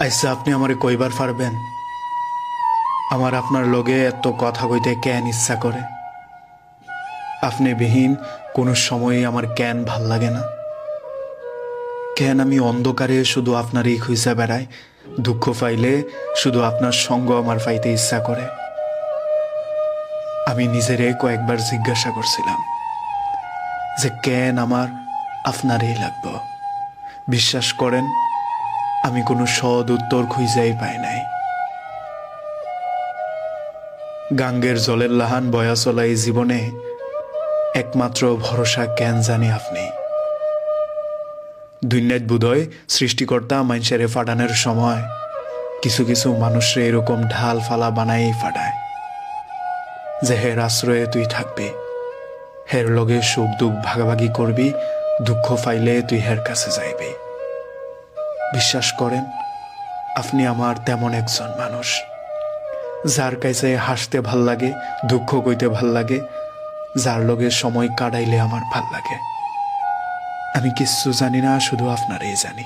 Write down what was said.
আচ্ছা, আপনি আমারে কইবার পারবেন আমার আপনার লগে এত কথা কইতে কেন ইচ্ছা করে? আপনি বিহীন কোনো সময়ই আমার কেন ভাল লাগে না? কেন আমি অন্ধকারে শুধু আপনারই খুঁজে বেড়াই? দুঃখ পাইলে শুধু আপনার সঙ্গ আমার পাইতে ইচ্ছা করে। আমি নিজেরে কয়েকবার জিজ্ঞাসা করছিলাম যে কেন আমার আপনারই লাগবে। বিশ্বাস করেন, আমি কোনো সৎ উত্তর খুঁজেই পাই নাই। গাঙ্গের জলের লাহান বয়া চলা এই জীবনে একমাত্র ভরসা কেন জানি আপনি। দুনিয়াত বোধহয় সৃষ্টিকর্তা মানুষেরে ফাটানোর সময় কিছু কিছু মানুষরে এরকম ঢাল ফালা বানাই ফাটায় যে হের আশ্রয়ে তুই থাকবি, হের লগে সুখ দুঃখ ভাগাভাগি করবি, দুঃখ পাইলে তুই হের কাছে যাইবি। বিশ্বাস করেন, আপনি আমার তেমন একজন মানুষ যার কাছে হাসতে ভাল লাগে, দুঃখ কইতে ভাল লাগে, যার লগে সময় কাটাইলে আমার ভাল লাগে। আমি কিচ্ছু জানি না, শুধু আপনারই জানি।